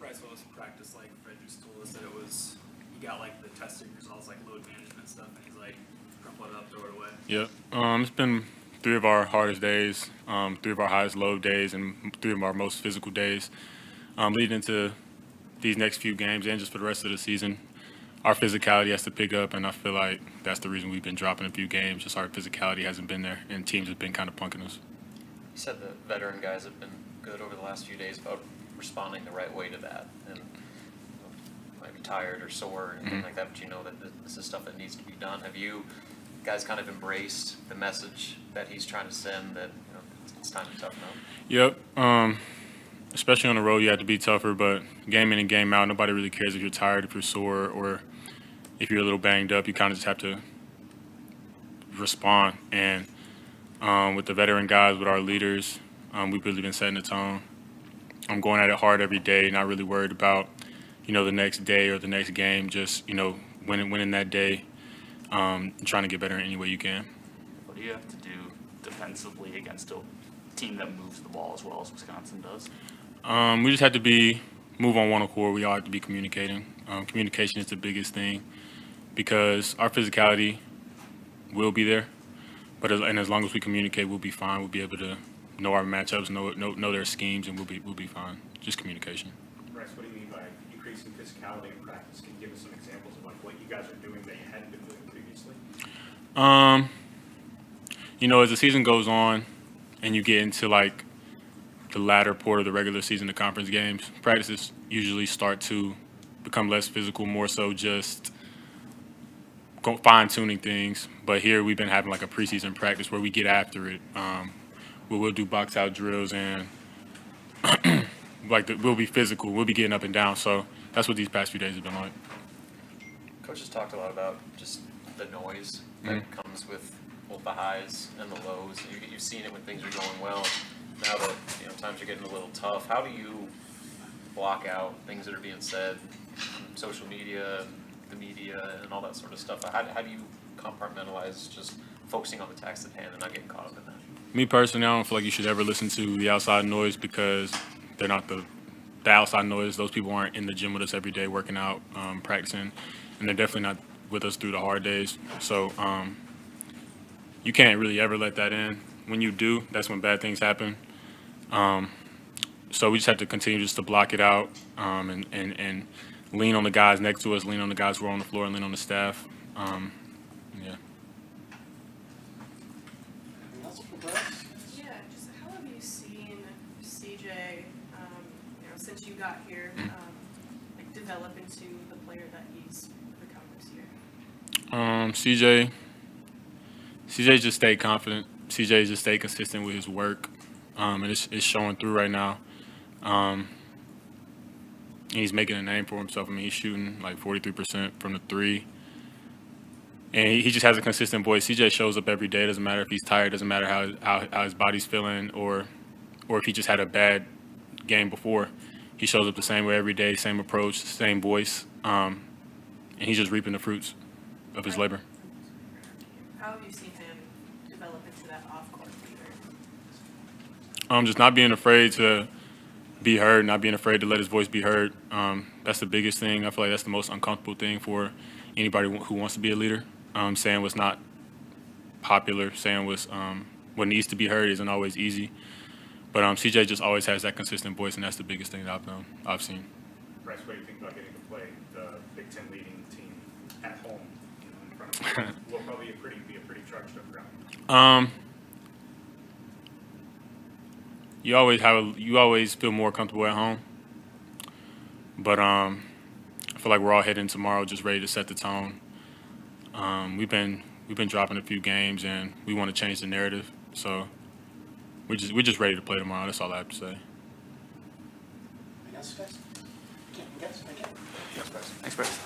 Brice, what was practice like? Fred just told us that it was, he got like the testing results, like load management stuff, and he's like, crumple it up, throw it away. Yep. It's been 3 of our hardest days, 3 of our highest load days, and 3 of our most physical days. Leading into these next few games and just for the rest of the season, our physicality has to pick up, and I feel like that's the reason we've been dropping a few games. Just our physicality hasn't been there, and teams have been kind of punking us. You said the veteran guys have been good over the last few days about responding the right way to that, and might be tired or sore or anything like that, but you know that this is stuff that needs to be done. Have you guys kind of embraced the message that he's trying to send that it's time to toughen up? Yep. Especially on the road, you have to be tougher, but game in and game out, nobody really cares if you're tired, if you're sore, or if you're a little banged up. You kind of just have to respond. And with the veteran guys, with our leaders, we've really been setting the tone. I'm going at it hard every day, not really worried about, the next day or the next game, just, winning that day, trying to get better in any way you can. What do you have to do defensively against a team that moves the ball as well as Wisconsin does? We just have to move on one accord. We all have to be communicating. Communication is the biggest thing because our physicality will be there, but as long as we communicate, we'll be fine. We'll be able to know our matchups, know their schemes, and we'll be fine. Just communication. Brice, what do you mean by increasing physicality in practice? Can you give us some examples of what you guys are doing that you hadn't been doing previously? As the season goes on, and you get into the latter part of the regular season, the conference games, practices usually start to become less physical, more so just fine-tuning things. But here we've been having a preseason practice where we get after it. We'll do box-out drills and we'll be physical. We'll be getting up and down. So that's what these past few days have been like. Coach has talked a lot about just the noise that comes with both the highs and the lows. You've seen it when things are going well. Now that times are getting a little tough, how do you block out things that are being said, social media, the media, and all that sort of stuff? How do you compartmentalize just focusing on the task at hand and not getting caught up in that? Me personally, I don't feel like you should ever listen to the outside noise because they're not the outside noise. Those people aren't in the gym with us every day working out, practicing, and they're definitely not with us through the hard days. So you can't really ever let that in. When you do, that's when bad things happen. So we just have to continue just to block it out and lean on the guys next to us, lean on the guys who are on the floor, and lean on the staff. Yeah. Yeah, just how have you seen CJ, since you got here, develop into the player that he's become this year? CJ just stayed confident. CJ just stayed consistent with his work, and it's showing through right now. And he's making a name for himself. I mean, he's shooting 43% from the 3. And he just has a consistent voice. CJ shows up every day. It doesn't matter if he's tired. It doesn't matter how his body's feeling or if he just had a bad game before. He shows up the same way every day, same approach, same voice. And he's just reaping the fruits of his labor. How have you seen him develop into that off-court leader? Just not being afraid to be heard, not being afraid to let his voice be heard. That's the biggest thing. I feel like that's the most uncomfortable thing for anybody who wants to be a leader. Saying what's not popular, saying what needs to be heard isn't always easy. But CJ just always has that consistent voice, and that's the biggest thing that I've seen. Brice, what do you think about getting to play the Big Ten leading team at home in front of will probably be a pretty charged up crowd? You always feel more comfortable at home, but I feel like we're all heading tomorrow just ready to set the tone. We've been dropping a few games, and we want to change the narrative. So we're just ready to play tomorrow. That's all I have to say. Yes, guys. Again. Thanks, Brice.